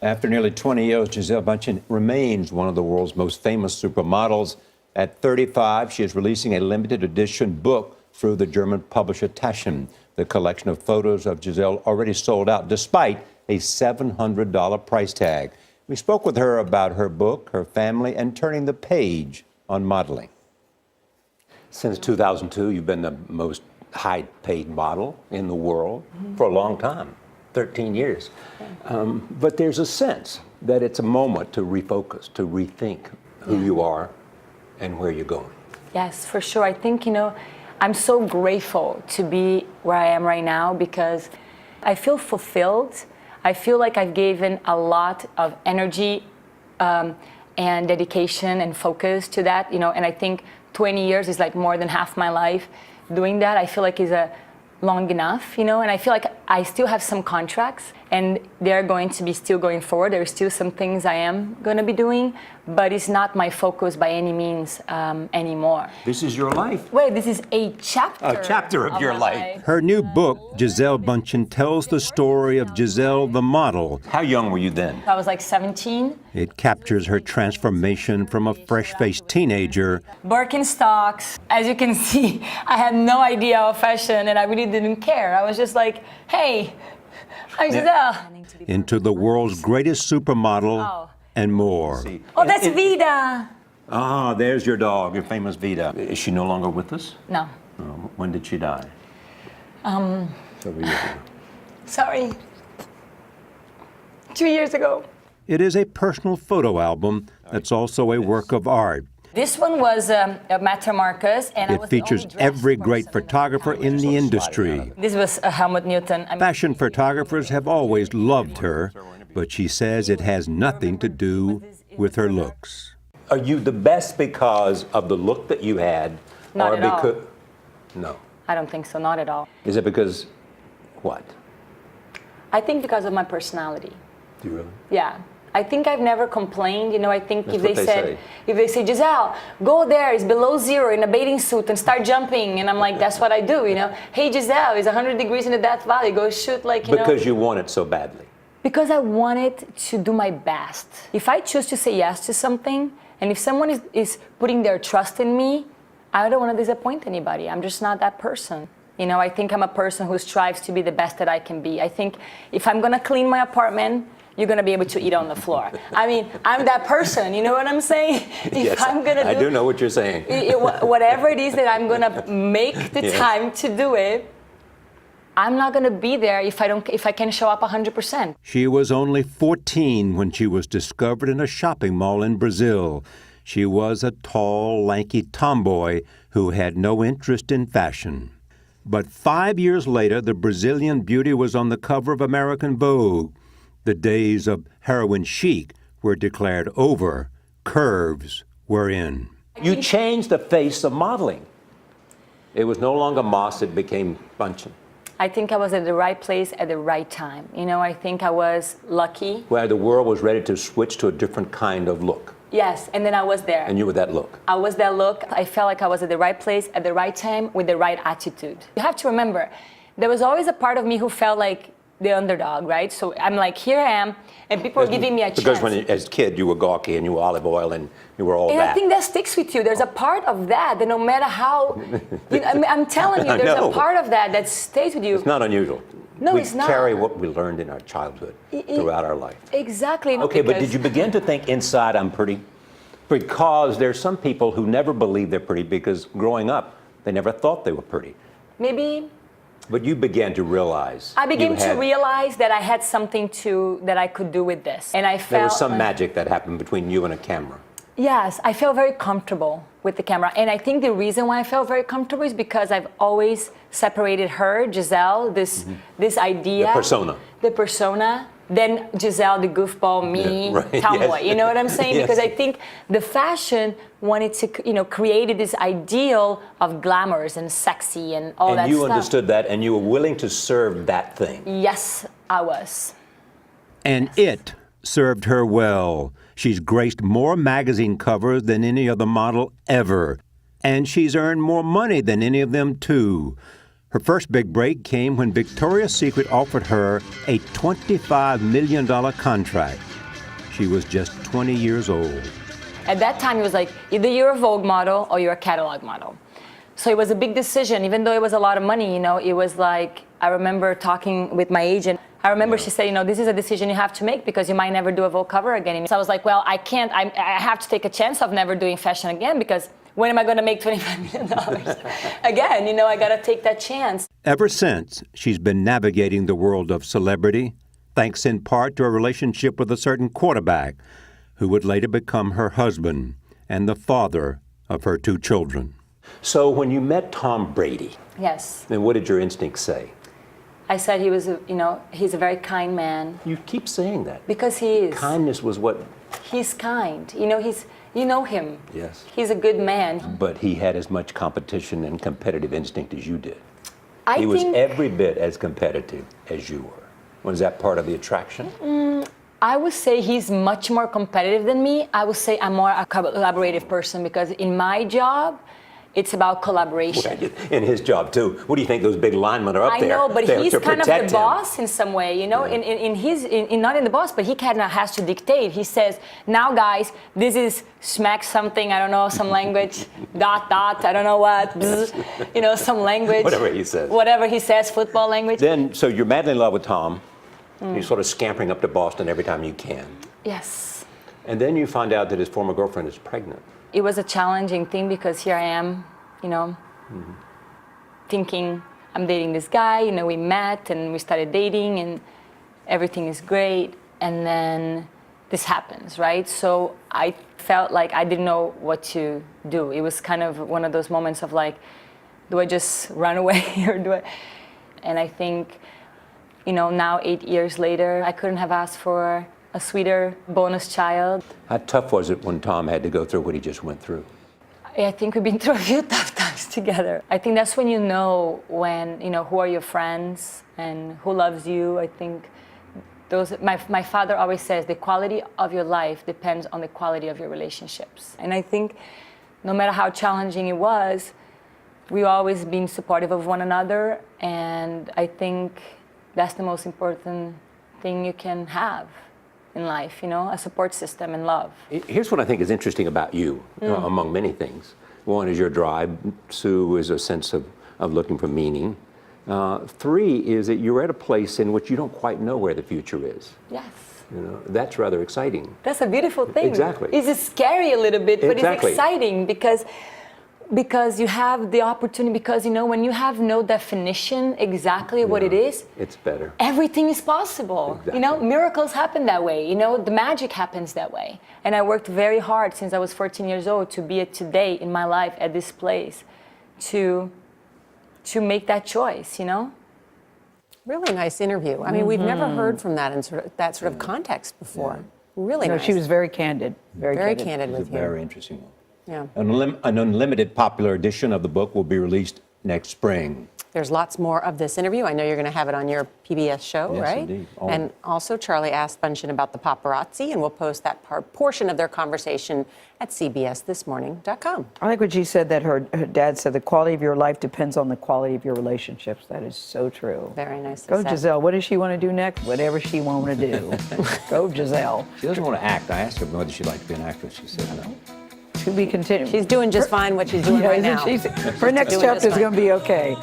After nearly 20 years, Gisele Bündchen remains one of the world's most famous supermodels. At 35, she is releasing a limited edition book through the German publisher Taschen. The collection of photos of Gisele already sold out despite a $700 price tag. We spoke with her about her book, her family, and turning the page on modeling. Since 2002, you've been the most high-paid model in the world for a long time, 13 years. But there's a sense that it's a moment to refocus, to rethink who you are and where you're going. Yes, for sure. I think, I'm so grateful to be where I am right now because I feel fulfilled. I feel like I've given a lot of energy and dedication and focus to that, and I think 20 years is like more than half my life doing that. I feel like is a long enough, and I feel like I still have some contracts and they're going to be still going forward. There's still some things I am going to be doing, but it's not my focus by any means anymore. This is your life. Wait, this is a chapter. A chapter of your life. Her new book, Gisele Bündchen, tells the story of Gisele the model. How young were you then? I was like 17. It captures her transformation from a fresh-faced teenager. Birkenstocks. As you can see, I had no idea of fashion and I really didn't care. I was just like, hey, I'm Gisele. Into the world's greatest supermodel and more. Oh, that's Vida. Ah, there's your dog, your famous Vida. Is she no longer with us? No. Oh, when did she die? Several years ago. Sorry. 2 years ago. It is a personal photo album that's also a work of art. This one was Matre Marcus, and It features every great photographer in the industry. This was Helmut Newton. Fashion photographers have always loved her, but she says it has nothing to do with her looks. Are you the best because of the look that you had? Not or at all. because No. I don't think so, not at all. Is it because what? I think because of my personality. Do you really? Yeah. I think I've never complained. I think That's if they say, Gisele, go there, it's below zero in a bathing suit and start jumping. And I'm like, that's what I do, Hey, Gisele, it's 100 degrees in the Death Valley. Go shoot Because you want it so badly. Because I wanted to do my best. If I choose to say yes to something, and if someone is putting their trust in me, I don't want to disappoint anybody. I'm just not that person. I think I'm a person who strives to be the best that I can be. I think if I'm going to clean my apartment, you're going to be able to eat on the floor. I mean, I'm that person, you know what I'm saying? Yes, I do know what you're saying. Whatever it is that I'm going to make the time to do it, I'm not going to be there if I can show up 100%. She was only 14 when she was discovered in a shopping mall in Brazil. She was a tall, lanky tomboy who had no interest in fashion. But 5 years later, the Brazilian beauty was on the cover of American Vogue. The days of heroin chic were declared over. Curves were in. You changed the face of modeling. It was no longer Moss, it became Bündchen. I think I was at the right place at the right time. I think I was lucky. Where the world was ready to switch to a different kind of look. Yes, and then I was there. And you were that look. I was that look. I felt like I was at the right place at the right time with the right attitude. You have to remember, there was always a part of me who felt like the underdog, right? So I'm like, here I am, and people are giving me a chance. Because as a kid, you were gawky and you were olive oil and you were all and that. I think that sticks with you. There's a part of that no matter how, I'm telling you, there's a part of that stays with you. It's not unusual. No, it's not. We carry what we learned in our childhood throughout our life. Exactly. Okay, but did you begin to think inside I'm pretty? Because there's some people who never believe they're pretty because growing up, they never thought they were pretty. Maybe. But you began to realize. I began to realize that I had something that I could do with this. And I felt there was some magic that happened between you and a camera. Yes, I felt very comfortable with the camera. And I think the reason why I felt very comfortable is because I've always separated her, Gisele, this idea. The persona. Then Gisele, the goofball, me, tomboy. You know what I'm saying? Because I think the fashion wanted to, created this ideal of glamorous and sexy and all that stuff. And you understood that, and you were willing to serve that thing. Yes, I was. And it served her well. She's graced more magazine covers than any other model ever. And she's earned more money than any of them, too. Her first big break came when Victoria's Secret offered her a $25 million contract. She was just 20 years old. At that time, it was like, either you're a Vogue model or you're a catalog model. So it was a big decision, even though it was a lot of money, you know, it was like, I remember talking with my agent. I remember she said, you know, this is a decision you have to make because you might never do a Vogue cover again. So I was like, well, I can't, I have to take a chance of never doing fashion again because when am I going to make $25 million again? You know, I got to take that chance. Ever since, she's been navigating the world of celebrity, thanks in part to a relationship with a certain quarterback who would later become her husband and the father of her 2 children. So when you met Tom Brady, Yes. then what did your instincts say? I said he was, you know, he's a very kind man. You keep saying that. Because he is. Kindness was what? He's kind. You know, you know him. Yes. He's a good man. But he had as much competition and competitive instinct as you did. I He was think, every bit as competitive as you were. Was that part of the attraction? I would say he's much more competitive than me. I would say I'm more a collaborative person because in my job, it's about collaboration. In his job too. What do you think those big linemen are up there? I know, but there he's to kind of the protect him? boss in some way, you know. In not in the boss, but he kind of has to dictate. He says, "Now, guys, this is smack something. I don't know some language. dot dot. I don't know what. Bzz, you know, some language. Whatever he says. Whatever he says, football language." Then, so you're madly in love with Tom. You're sort of scampering up to Boston every time you can. Yes. And then you find out that his former girlfriend is pregnant. It was a challenging thing because here I am, you know, thinking I'm dating this guy. You know, we met and we started dating and everything is great. And then this happens, right? So I felt like I didn't know what to do. It was kind of one of those moments of like, do I just run away or do I? And I think, you know, now 8 years later, I couldn't have asked for a sweeter bonus child. How tough was it when Tom had to go through what he just went through? I think we've been through a few tough times together. I think that's when you know when, you know, who are your friends and who loves you. I think those, my father always says the quality of your life depends on the quality of your relationships. And I think no matter how challenging it was, we've always been supportive of one another. And I think that's the most important thing you can have in life, you know, a support system and love. Here's what I think is interesting about you, among many things. One is your drive. 2 is a sense of looking for meaning. 3 is that you're at a place in which you don't quite know where the future is. Yes. You know, that's rather exciting. That's a beautiful thing. Exactly. It's just scary a little bit, but Exactly. it's exciting because you have the opportunity, because, you know, when you have no definition exactly what it is, It's better. everything is possible. You know, Exactly. miracles happen that way. You know, the magic happens that way. And I worked very hard since I was 14 years old to be at today in my life at this place to make that choice, you know? Really nice interview. I mean, we've never heard from that in that sort of context before. Really No, nice. she was very candid. very candid It's a with you. very interesting one. Yeah. An unlimited popular edition of the book will be released next spring. There's lots more of this interview. I know you're going to have it on your PBS show, Yes, right? indeed. And also, Charlie asked Bündchen about the paparazzi, and we'll post that portion of their conversation at cbsthismorning.com. I like what she said, that her dad said the quality of your life depends on the quality of your relationships. That is so true. Very nicely Go said. Gisele. What does she want to do next? Whatever she want to do. Go Gisele. She doesn't want to act. I asked her whether she'd like to be an actress. She said no. To be continued. She's doing just fine what she's doing right now. Her next doing just chapter is fine. going to be okay.